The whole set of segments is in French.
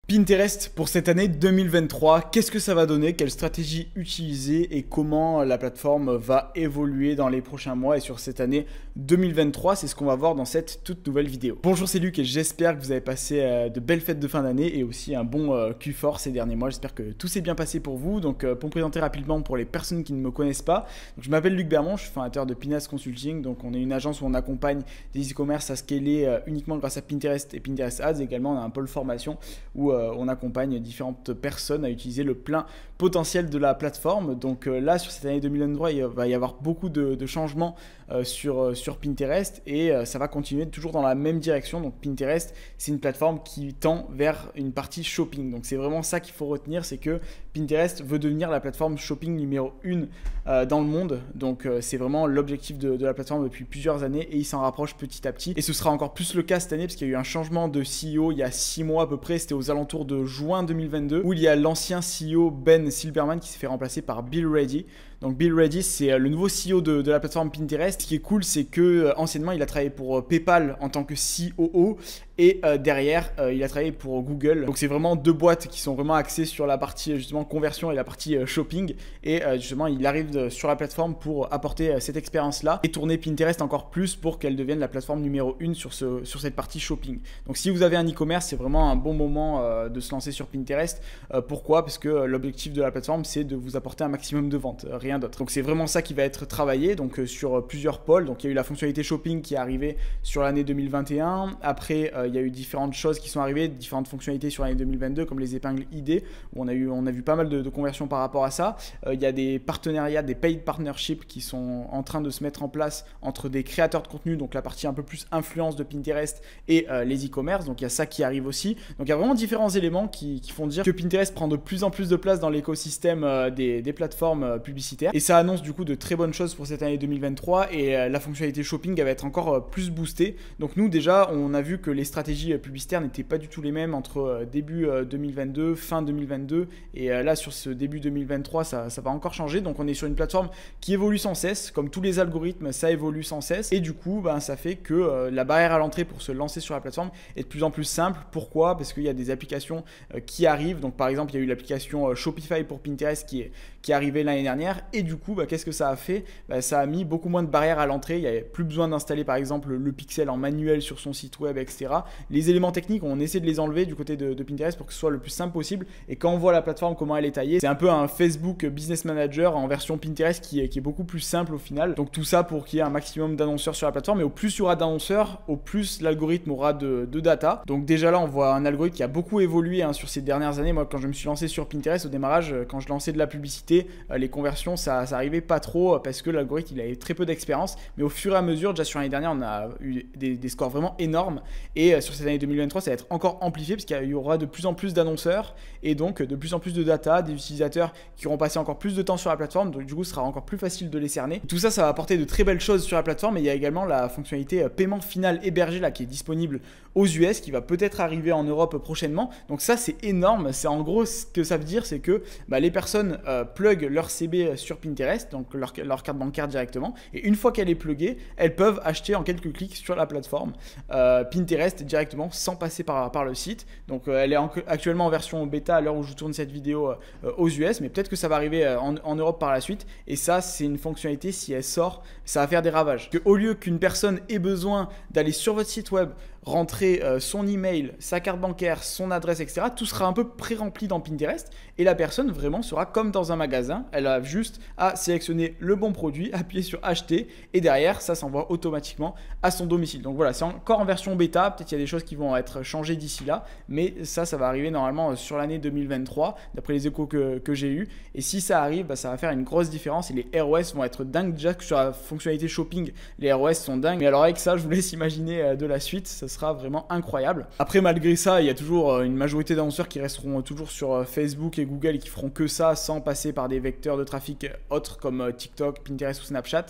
Pinterest pour cette année 2023, qu'est-ce que ça va donner? Quelle stratégie utiliser et comment la plateforme va évoluer dans les prochains mois et sur cette année 2023? C'est ce qu'on va voir dans cette toute nouvelle vidéo. Bonjour, c'est Luc et j'espère que vous avez passé de belles fêtes de fin d'année et aussi un bon Q4 ces derniers mois. J'espère que tout s'est bien passé pour vous. Donc pour me présenter rapidement pour les personnes qui ne me connaissent pas, donc, je m'appelle Luc Bermond, je suis fondateur de Pinterest Consulting. Donc on est une agence où on accompagne des e-commerce à scaler uniquement grâce à Pinterest et Pinterest Ads. Également on a un pôle formation où on accompagne différentes personnes à utiliser le plein potentiel de la plateforme. Donc là, sur cette année 2023, il va y avoir beaucoup de changements sur Pinterest et ça va continuer toujours dans la même direction. Donc Pinterest, c'est une plateforme qui tend vers une partie shopping. Donc c'est vraiment ça qu'il faut retenir, c'est que Pinterest veut devenir la plateforme shopping numéro 1 dans le monde. Donc c'est vraiment l'objectif de la plateforme depuis plusieurs années et il s'en rapproche petit à petit. Et ce sera encore plus le cas cette année parce qu'il y a eu un changement de CEO il y a 6 mois à peu près, c'était aux alentours de juin 2022, où il y a l'ancien CEO Ben Silbermann qui s'est fait remplacer par Bill Ready. Donc Bill Ready, c'est le nouveau CEO de la plateforme Pinterest. Ce qui est cool, c'est que anciennement, il a travaillé pour PayPal en tant que COO et derrière, il a travaillé pour Google. Donc c'est vraiment deux boîtes qui sont vraiment axées sur la partie justement conversion et la partie shopping. Et justement, il arrive sur la plateforme pour apporter cette expérience-là et tourner Pinterest encore plus pour qu'elle devienne la plateforme numéro 1 sur cette partie shopping. Donc si vous avez un e-commerce, c'est vraiment un bon moment de se lancer sur Pinterest. Pourquoi? Parce que l'objectif de la plateforme, c'est de vous apporter un maximum de ventes, rien d'autre. Donc c'est vraiment ça qui va être travaillé donc sur plusieurs pôles. Donc il y a eu la fonctionnalité shopping qui est arrivée sur l'année 2021. Après il y a eu différentes choses qui sont arrivées, différentes fonctionnalités sur l'année 2022 comme les épingles ID où on a vu pas mal de conversions par rapport à ça. Il y a des partenariats, des paid partnerships qui sont en train de se mettre en place entre des créateurs de contenu, donc la partie un peu plus influence de Pinterest et les e-commerce. Donc il y a ça qui arrive aussi. Donc il y a vraiment différents éléments qui font dire que Pinterest prend de plus en plus de place dans l'écosystème des plateformes publicitaires. Et ça annonce du coup de très bonnes choses pour cette année 2023 et la fonctionnalité shopping va être encore plus boostée. Donc nous déjà on a vu que les stratégies publicitaires n'étaient pas du tout les mêmes entre début 2022, fin 2022 et là sur ce début 2023 ça va encore changer. Donc on est sur une plateforme qui évolue sans cesse, comme tous les algorithmes ça évolue sans cesse et du coup ça fait que la barrière à l'entrée pour se lancer sur la plateforme est de plus en plus simple. Pourquoi? Parce qu'il y a des applications qui arrivent. Donc par exemple il y a eu l'application Shopify pour Pinterest qui est arrivée l'année dernière et du coup qu'est-ce que ça a fait? Ça a mis beaucoup moins de barrières à l'entrée. Il n'y avait plus besoin d'installer par exemple le pixel en manuel sur son site web, etc. Les éléments techniques, on essaie de les enlever du côté de Pinterest pour que ce soit le plus simple possible. Et quand on voit la plateforme, comment elle est taillée, c'est un peu un Facebook Business Manager en version Pinterest qui est beaucoup plus simple au final. Donc tout ça pour qu'il y ait un maximum d'annonceurs sur la plateforme. Et au plus il y aura d'annonceurs, au plus l'algorithme aura de data. Donc déjà là, on voit un algorithme qui a beaucoup évolué sur ces dernières années. Moi, quand je me suis lancé sur Pinterest au démarrage, quand je lançais de la publicité, les conversions, ça arrivait pas trop parce que l'algorithme, il avait très peu d'expérience. Mais au fur et à mesure, déjà sur l'année dernière, on a eu des scores vraiment énormes. Et sur cette année 2023, ça va être encore amplifié parce qu'il y aura de plus en plus d'annonceurs et donc de plus en plus de data, des utilisateurs qui auront passé encore plus de temps sur la plateforme. Donc du coup, ce sera encore plus facile de les cerner. Tout ça, ça va apporter de très belles choses sur la plateforme. Et il y a également la fonctionnalité paiement final hébergé là qui est disponible aux US, qui va peut-être arriver en Europe prochainement. Donc ça, c'est énorme. C'est en gros ce que ça veut dire, c'est que les personnes plug leur CB sur Pinterest, donc leur carte bancaire directement. Et une fois qu'elle est pluguée, elles peuvent acheter en quelques clics sur la plateforme Pinterest directement sans passer par le site. Donc elle est actuellement en version bêta à l'heure où je tourne cette vidéo aux US, mais peut-être que ça va arriver en Europe par la suite. Et ça, c'est une fonctionnalité, si elle sort, ça va faire des ravages. Au lieu qu'une personne ait besoin d'aller sur votre site web, rentrer son email, sa carte bancaire, son adresse, etc. Tout sera un peu pré-rempli dans Pinterest et la personne vraiment sera comme dans un magasin. Elle a juste à sélectionner le bon produit, appuyer sur acheter et derrière ça s'envoie automatiquement à son domicile. Donc voilà, c'est encore en version bêta. Peut-être qu'il y a des choses qui vont être changées d'ici là, mais ça va arriver normalement sur l'année 2023 d'après les échos que j'ai eu. Et si ça arrive, ça va faire une grosse différence et les ROS vont être dingues. Déjà que sur la fonctionnalité shopping, les ROS sont dingues. Mais alors avec ça, je vous laisse imaginer de la suite. Ça sera vraiment incroyable. Après, malgré ça, il y a toujours une majorité d'annonceurs qui resteront toujours sur Facebook et Google et qui feront que ça sans passer par des vecteurs de trafic autres comme TikTok, Pinterest ou Snapchat.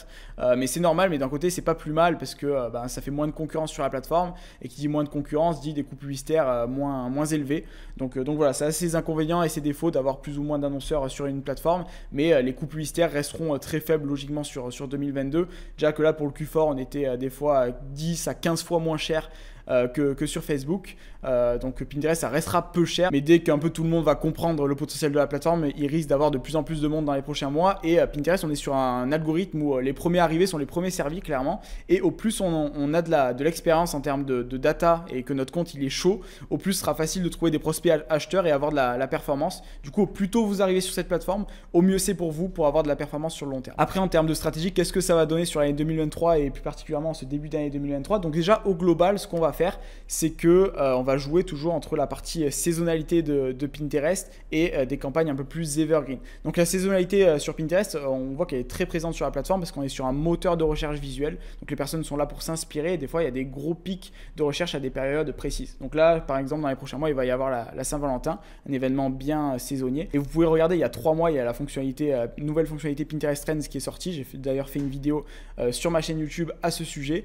Mais c'est normal, mais d'un côté, c'est pas plus mal parce que ça fait moins de concurrence sur la plateforme et qui dit moins de concurrence dit des coûts publicitaires moins élevés. Donc voilà, ça a ses inconvénients et ses défauts d'avoir plus ou moins d'annonceurs sur une plateforme, mais les coûts publicitaires resteront très faibles logiquement sur 2022. Déjà que là, pour le Q4, on était des fois 10 à 15 fois moins cher que sur Facebook. Donc Pinterest, ça restera peu cher, mais dès qu'un peu tout le monde va comprendre le potentiel de la plateforme, il risque d'avoir de plus en plus de monde dans les prochains mois. Et Pinterest, on est sur un algorithme où les premiers arrivés sont les premiers servis, clairement. Et au plus on a de l'expérience en termes de data et que notre compte il est chaud, au plus ce sera facile de trouver des prospects acheteurs et avoir de la performance. Du coup, au plus tôt vous arrivez sur cette plateforme, au mieux c'est pour vous pour avoir de la performance sur le long terme. Après, en termes de stratégie, qu'est-ce que ça va donner sur l'année 2023 et plus particulièrement en ce début d'année 2023? Donc déjà, au global, ce qu'on va faire, c'est que on va jouer toujours entre la partie saisonnalité de Pinterest et des campagnes un peu plus evergreen. Donc la saisonnalité sur Pinterest, on voit qu'elle est très présente sur la plateforme parce qu'on est sur un moteur de recherche visuel. Donc les personnes sont là pour s'inspirer et des fois il y a des gros pics de recherche à des périodes précises. Donc là, par exemple, dans les prochains mois, il va y avoir la Saint-Valentin, un événement bien saisonnier. Et vous pouvez regarder, il y a 3 mois, il y a la fonctionnalité, nouvelle fonctionnalité Pinterest Trends qui est sortie. J'ai d'ailleurs fait une vidéo sur ma chaîne YouTube à ce sujet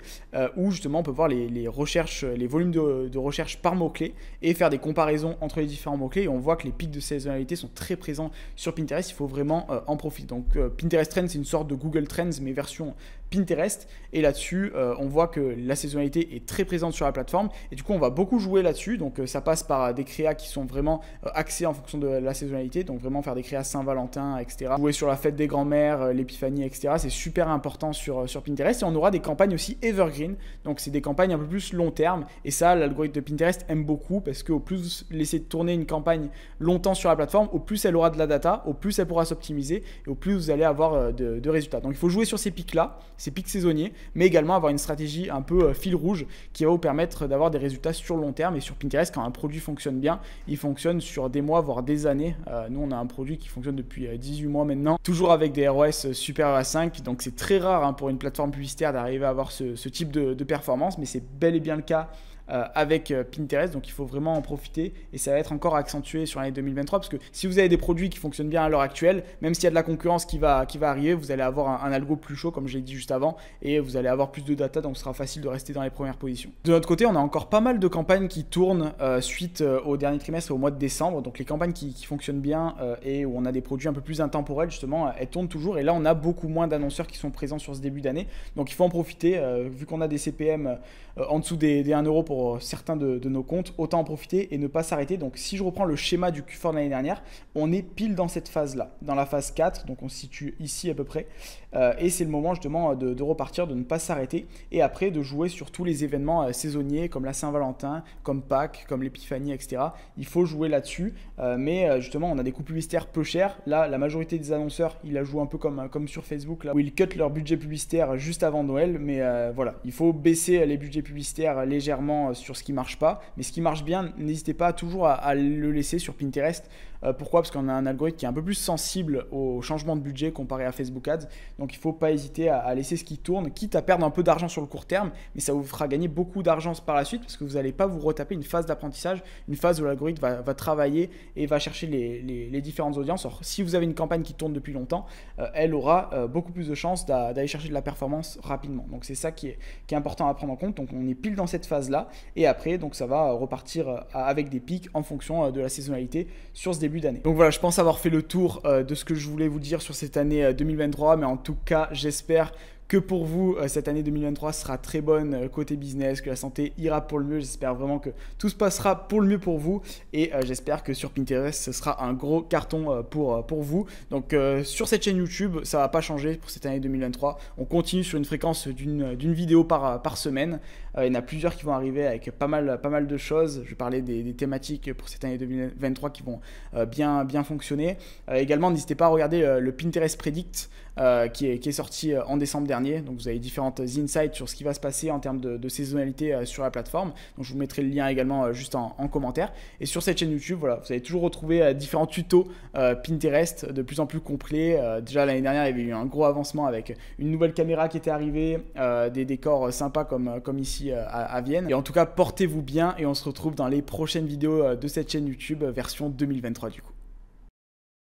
où justement on peut voir les recherches, les volumes de recherche par mots-clés et faire des comparaisons entre les différents mots-clés. Et on voit que les pics de saisonnalité sont très présents sur Pinterest. Il faut vraiment en profiter. Donc Pinterest Trends, c'est une sorte de Google Trends mais version Pinterest. Et là-dessus, on voit que la saisonnalité est très présente sur la plateforme. Et du coup, on va beaucoup jouer là-dessus. Donc ça passe par des créas qui sont vraiment axés en fonction de la saisonnalité. Donc vraiment faire des créas Saint-Valentin, etc. Jouer sur la fête des grands-mères, l'épiphanie, etc. C'est super important sur Pinterest. Et on aura des campagnes aussi evergreen. Donc c'est des campagnes un peu plus long terme. Et ça, l'algorithme de Pinterest aime beaucoup parce qu'au plus vous laissez tourner une campagne longtemps sur la plateforme, au plus elle aura de la data, au plus elle pourra s'optimiser et au plus vous allez avoir de résultats. Donc il faut jouer sur ces pics-là, ces pics saisonniers, mais également avoir une stratégie un peu fil rouge qui va vous permettre d'avoir des résultats sur le long terme. Et sur Pinterest, quand un produit fonctionne bien, il fonctionne sur des mois, voire des années. Nous, on a un produit qui fonctionne depuis 18 mois maintenant, toujours avec des ROS supérieurs à 5. Donc c'est très rare pour une plateforme publicitaire d'arriver à avoir ce type de performance, mais c'est bel et bien le cas avec Pinterest. Donc il faut vraiment en profiter et ça va être encore accentué sur l'année 2023 parce que si vous avez des produits qui fonctionnent bien à l'heure actuelle, même s'il y a de la concurrence qui va arriver, vous allez avoir un algo plus chaud comme je l'ai dit juste avant et vous allez avoir plus de data, donc ce sera facile de rester dans les premières positions. De notre côté, on a encore pas mal de campagnes qui tournent suite au dernier trimestre et au mois de décembre. Donc les campagnes qui fonctionnent bien et où on a des produits un peu plus intemporels justement, elles tournent toujours et là on a beaucoup moins d'annonceurs qui sont présents sur ce début d'année. Donc il faut en profiter vu qu'on a des CPM en dessous des 1 euro pour certains de nos comptes, autant en profiter et ne pas s'arrêter. Donc si je reprends le schéma du Q4 de l'année dernière, on est pile dans cette phase-là, dans la phase 4, donc on se situe ici à peu près. Et c'est le moment justement de repartir, de ne pas s'arrêter et après de jouer sur tous les événements saisonniers comme la Saint-Valentin, comme Pâques, comme l'épiphanie, etc. Il faut jouer là-dessus, mais justement on a des coûts publicitaires peu chers. Là, la majorité des annonceurs, ils la jouent un peu comme sur Facebook, là, où ils cut leur budget publicitaire juste avant Noël, mais voilà, il faut baisser les budgets publicitaires légèrement sur ce qui marche pas, mais ce qui marche bien, n'hésitez pas toujours à le laisser sur Pinterest. Pourquoi? Parce qu'on a un algorithme qui est un peu plus sensible au changement de budget comparé à Facebook Ads. Donc il ne faut pas hésiter à laisser ce qui tourne, quitte à perdre un peu d'argent sur le court terme, mais ça vous fera gagner beaucoup d'argent par la suite parce que vous n'allez pas vous retaper une phase d'apprentissage, une phase où l'algorithme va travailler et va chercher les différentes audiences. Or, si vous avez une campagne qui tourne depuis longtemps, elle aura beaucoup plus de chances d'aller chercher de la performance rapidement. Donc c'est ça qui est important à prendre en compte. Donc on est pile dans cette phase-là et après, donc ça va repartir avec des pics en fonction de la saisonnalité sur ce début d'année. Donc voilà, je pense avoir fait le tour de ce que je voulais vous dire sur cette année 2023, mais en tout cas, j'espère que pour vous, cette année 2023 sera très bonne côté business, que la santé ira pour le mieux. J'espère vraiment que tout se passera pour le mieux pour vous et j'espère que sur Pinterest, ce sera un gros carton pour vous. Donc sur cette chaîne YouTube, ça ne va pas changer pour cette année 2023. On continue sur une fréquence d'une vidéo par semaine. Il y en a plusieurs qui vont arriver avec pas mal de choses. Je vais parler des thématiques pour cette année 2023 qui vont bien fonctionner. Également, n'hésitez pas à regarder le Pinterest Predict qui est sorti en décembre dernier. Donc vous avez différentes insights sur ce qui va se passer en termes de saisonnalité sur la plateforme. Donc je vous mettrai le lien également juste en commentaire. Et sur cette chaîne YouTube, voilà, vous allez toujours retrouver différents tutos Pinterest de plus en plus complets. Déjà l'année dernière, il y avait eu un gros avancement avec une nouvelle caméra qui était arrivée, des décors sympas comme ici à Vienne. Et en tout cas, portez-vous bien et on se retrouve dans les prochaines vidéos de cette chaîne YouTube version 2023 du coup.